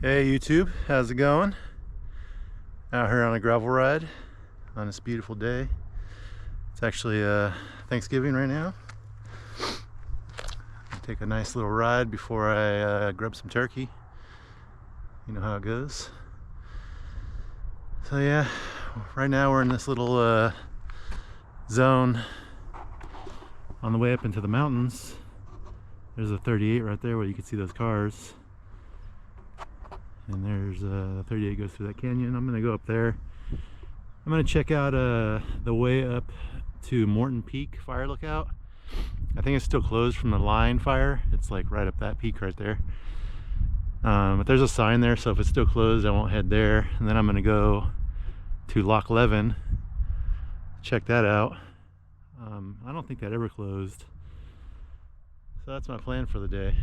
Hey YouTube, how's it going? Out here on a gravel ride on this beautiful day. It's actually Thanksgiving right now. I'll take a nice little ride before I grab some turkey. You know how it goes. So yeah, right now we're in this little zone on the way up into the mountains. There's a 38 right there where you can see those cars. And there's the 38 goes through that canyon. I'm gonna go up there. I'm gonna check out the way up to Morton Peak Fire Lookout. I think it's still closed from the line fire. It's like right up that peak right there. But there's a sign there, so if it's still closed, I won't head there. And then I'm gonna go to Loch Levin, check that out. I don't think that ever closed. So that's my plan for the day.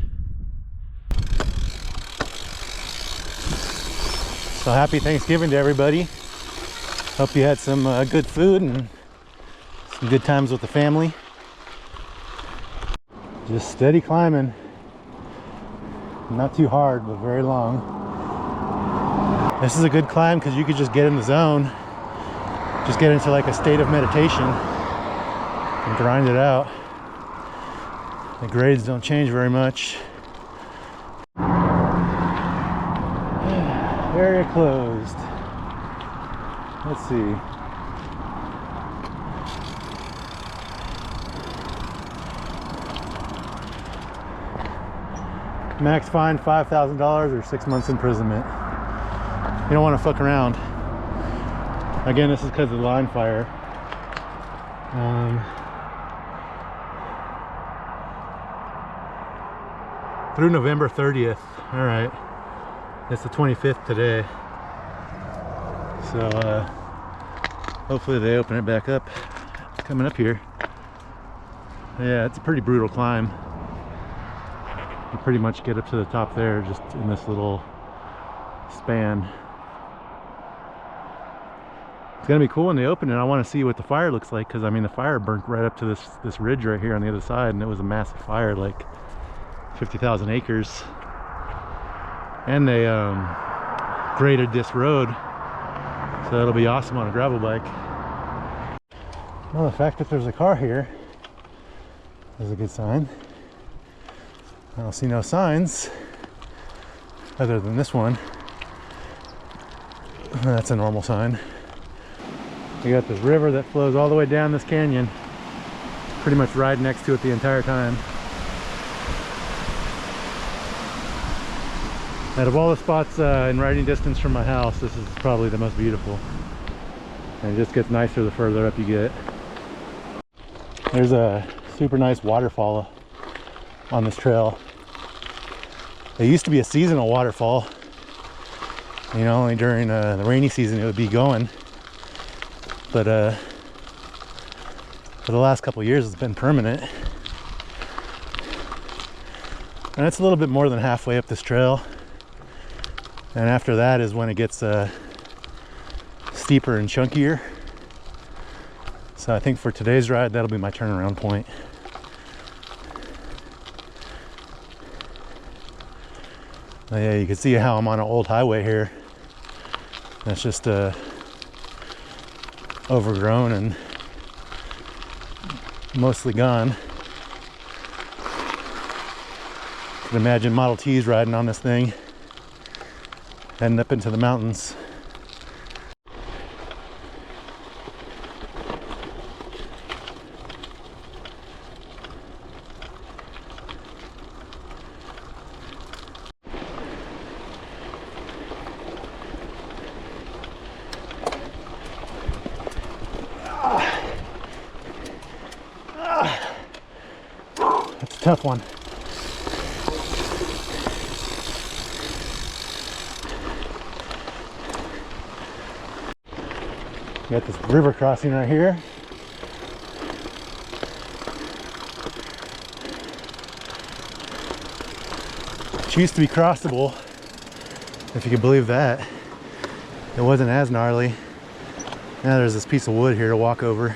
So happy Thanksgiving to everybody. Hope you had some good food and some good times with the family. Just steady climbing. Not too hard, but very long. This is a good climb because you could just get in the zone. Just get into like a state of meditation and grind it out. The grades don't change very much. Area closed. Let's see. Max fine $5,000 or 6 months imprisonment. You don't want to fuck around. Again, this is because of the line fire. Through November 30th. All right. It's the 25th today, so hopefully they open it back up. It's coming up here. Yeah, it's a pretty brutal climb. You pretty much get up to the top there just in this little span. It's gonna be cool when they open it. I want to see what the fire looks like, because I mean the fire burnt right up to this ridge right here on the other side, and it was a massive fire, like 50,000 acres. And they graded this road, so it'll be awesome on a gravel bike. Well, the fact that there's a car here is a good sign. I don't see no signs other than this one. That's a normal sign. We got this river that flows all the way down this canyon. Pretty much ride next to it the entire time. Out of all the spots in riding distance from my house, this is probably the most beautiful. And it just gets nicer the further up you get. There's a super nice waterfall on this trail. It used to be a seasonal waterfall. You know, only during the rainy season it would be going. But for the last couple of years it's been permanent. And it's a little bit more than halfway up this trail. And after that is when it gets steeper and chunkier. So I think for today's ride, that'll be my turnaround point. Oh, yeah, you can see how I'm on an old highway here. That's just overgrown and mostly gone. You can imagine Model Ts riding on this thing, heading up into the mountains. That's a tough one. Got this river crossing right here. Which used to be crossable, if you can believe that. It wasn't as gnarly. Now there's this piece of wood here to walk over.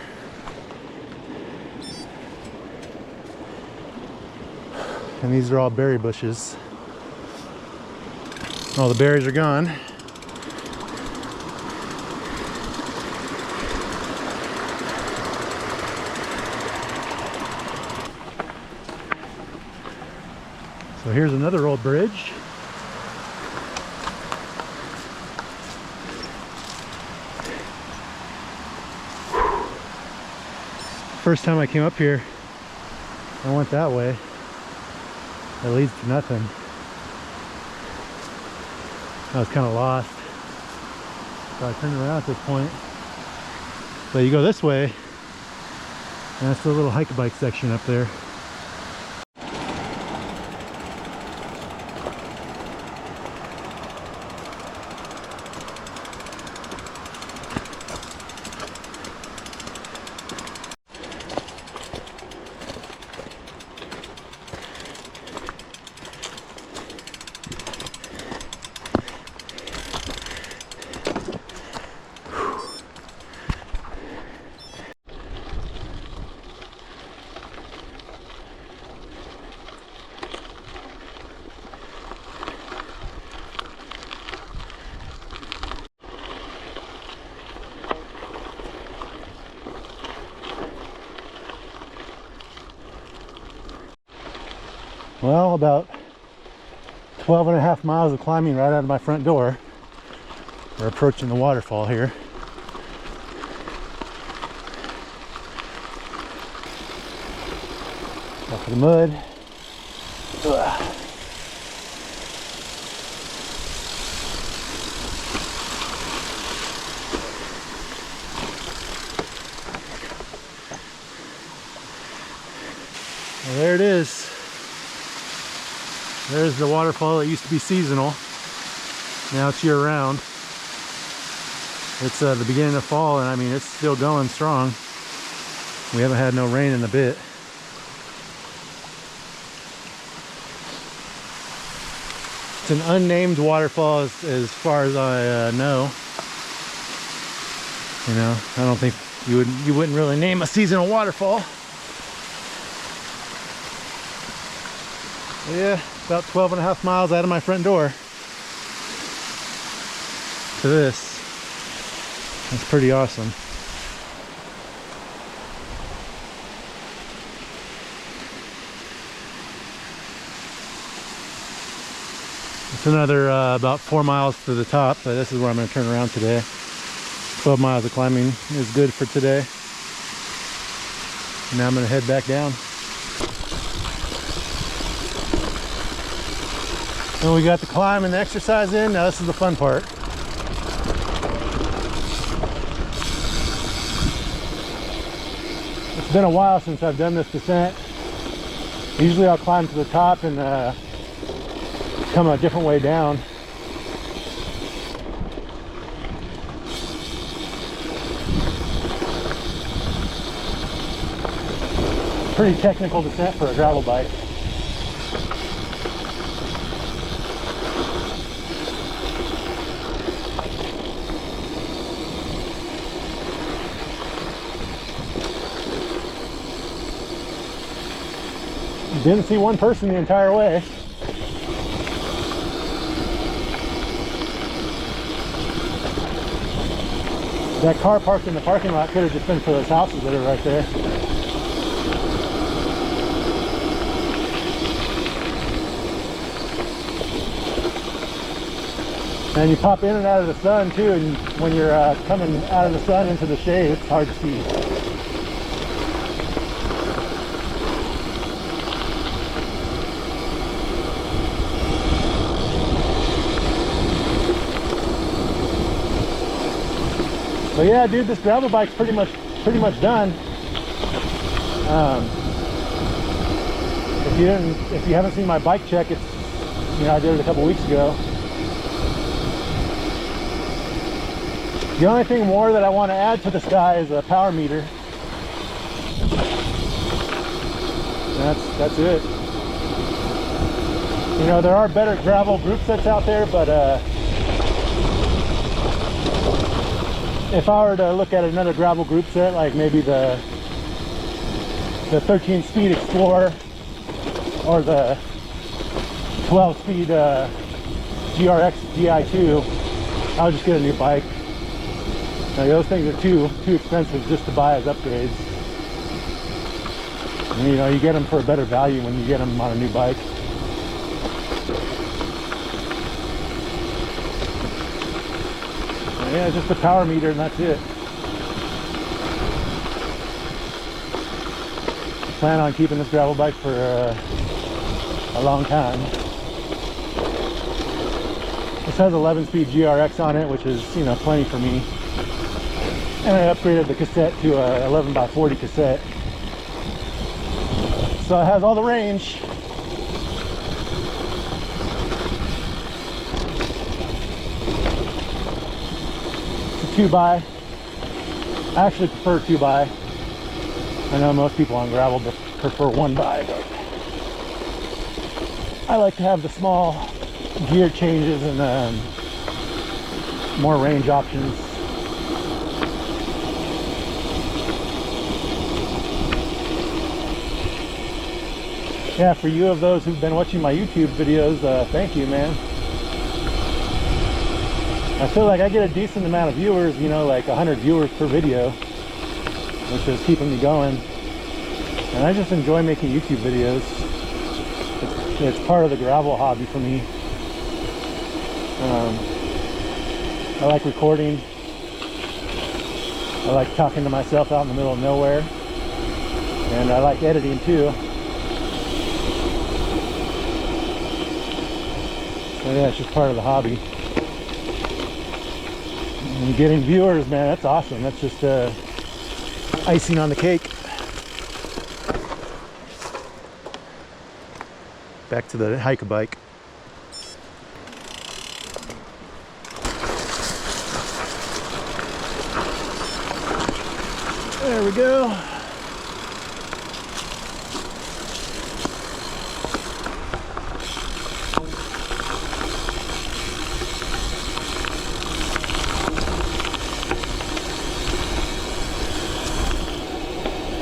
And these are all berry bushes. All the berries are gone. So here's another old bridge. First time I came up here, I went that way. That leads to nothing. I was kind of lost, so I turned around at this point. But you go this way, and that's the little hike-a-bike section up there. Well, about 12.5 miles of climbing right out of my front door. We're approaching the waterfall here. Off of the mud. Ugh. Well, there it is. There's the waterfall that used to be seasonal. Now it's year-round. It's the beginning of fall, and I mean, it's still going strong. We haven't had no rain in a bit. It's an unnamed waterfall as far as I know. You know, I don't think you wouldn't really name a seasonal waterfall. Yeah, about 12.5 miles out of my front door to this. That's pretty awesome. It's another about 4 miles to the top, but this is where I'm going to turn around today. 12 miles of climbing is good for today. Now I'm going to head back down. And we got the climb and the exercise in. Now this is the fun part. It's been a while since I've done this descent. Usually I'll climb to the top and come a different way down. Pretty technical descent for a gravel bike. Didn't see one person the entire way. That car parked in the parking lot could have just been for those houses that are right there. And you pop in and out of the sun too, and when you're coming out of the sun into the shade, it's hard to see. But yeah, dude, this gravel bike's pretty much done. If you haven't seen my bike check, it's, you know, I did it a couple weeks ago. The only thing more that I want to add to this guy is a power meter. That's it. You know, there are better gravel group sets out there, but if I were to look at another gravel group set, like maybe the 13-speed Explorer or the 12-speed GRX GI2, I'll just get a new bike. Like, those things are too expensive just to buy as upgrades. And, you know, you get them for a better value when you get them on a new bike. And yeah, just the power meter and that's it. Plan on keeping this gravel bike for a long time. This has 11-speed GRX on it, which is, you know, plenty for me. And I upgraded the cassette to a 11x40 cassette, so it has all the range. It's a 2x. I actually prefer 2x. I know most people on gravel prefer 1x, but I like to have the small gear changes and more range options. Yeah, for you of those who've been watching my YouTube videos, thank you, man. I feel like I get a decent amount of viewers, you know, like 100 viewers per video, which is keeping me going. And I just enjoy making YouTube videos. It's part of the gravel hobby for me. I like recording. I like talking to myself out in the middle of nowhere. And I like editing too. So yeah, it's just part of the hobby. And getting viewers, man, that's awesome. That's just icing on the cake. Back to the hike bike. There we go.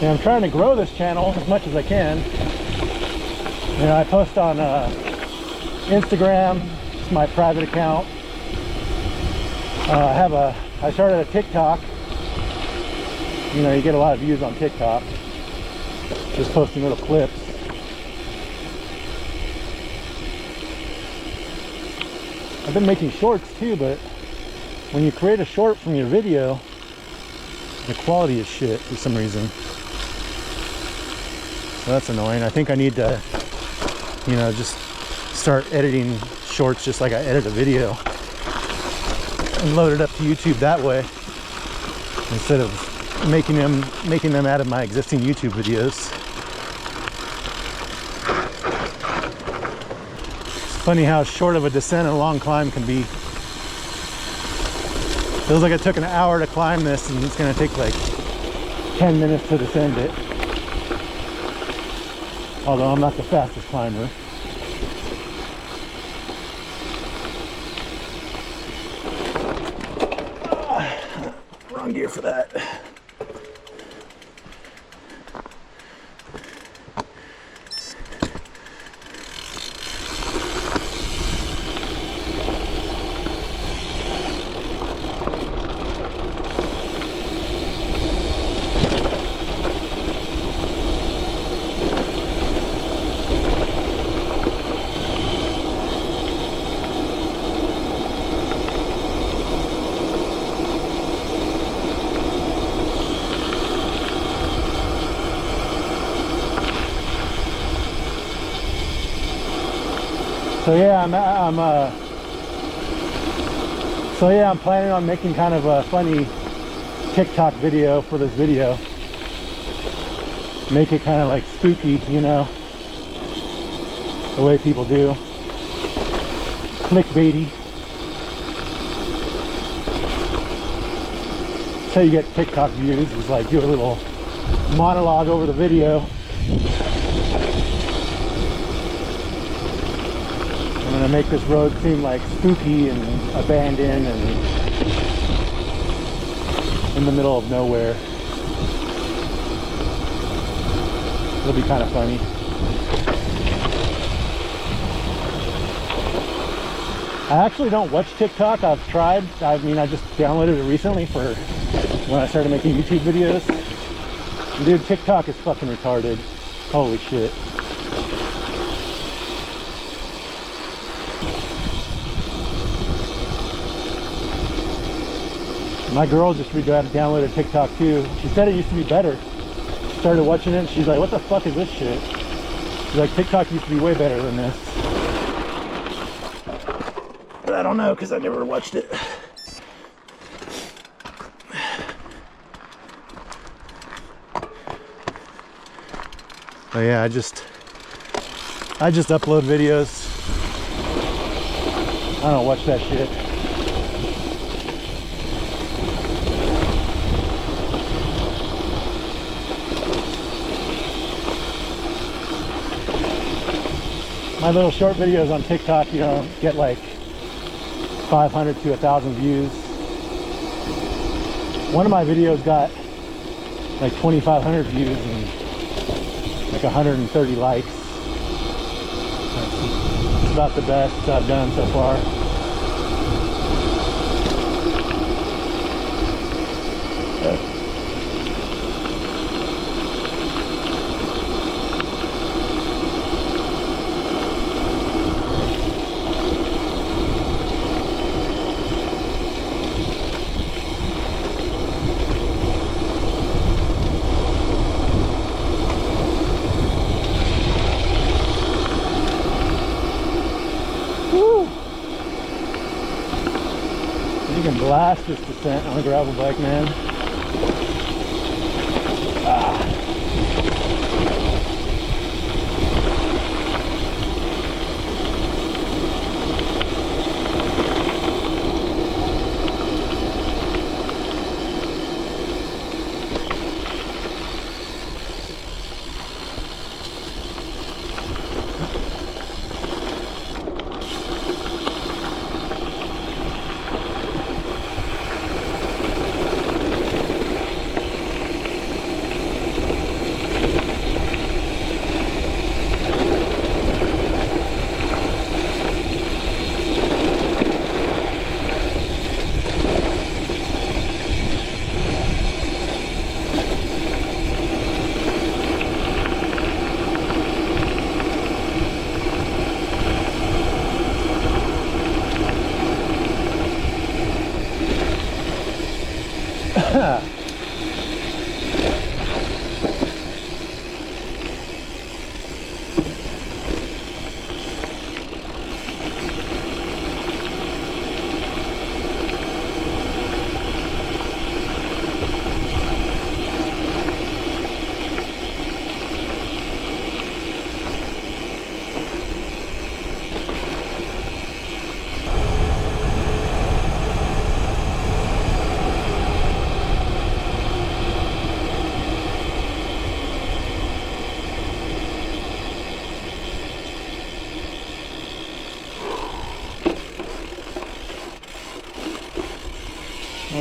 Yeah, I'm trying to grow this channel as much as I can. You know, I post on Instagram. It's my private account. I started a TikTok. You know, you get a lot of views on TikTok just posting little clips. I've been making shorts too, but when you create a short from your video, the quality is shit for some reason. So that's annoying. I think I need to, you know, just start editing shorts just like I edit a video and load it up to YouTube that way instead of making them out of my existing YouTube videos. It's funny how short of a descent and a long climb can be. Feels like it took an hour to climb this and it's going to take like 10 minutes to descend it. Although I'm not the fastest climber. Wrong gear for that. So yeah, I'm planning on making kind of a funny TikTok video for this video. Make it kind of like spooky, you know, the way people do. Clickbaity. That's how you get TikTok views, is like do a little monologue over the video. I'm gonna make this road seem like spooky and abandoned and in the middle of nowhere. It'll be kind of funny. I actually don't watch TikTok. I've tried. I mean, I just downloaded it recently for when I started making YouTube videos. Dude, TikTok is fucking retarded. Holy shit. My girl just downloaded TikTok too. She said it used to be better. Started watching it and she's like, what the fuck is this shit? She's like, TikTok used to be way better than this. But I don't know because I never watched it. But yeah, I just upload videos. I don't watch that shit. My little short videos on TikTok, you know, get like 500 to 1,000 views. One of my videos got like 2,500 views and like 130 likes. It's about the best I've done so far. You can blast this descent on a gravel bike, man.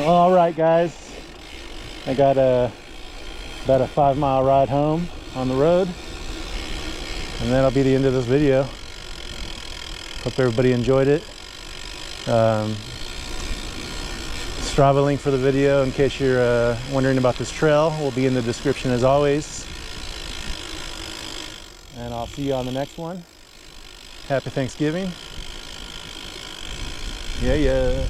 All right, guys, I got about a 5-mile ride home on the road, and that'll be the end of this video. Hope everybody enjoyed it. Strava link for the video in case you're wondering about this trail will be in the description as always, and I'll see you on the next one. Happy Thanksgiving. Yeah.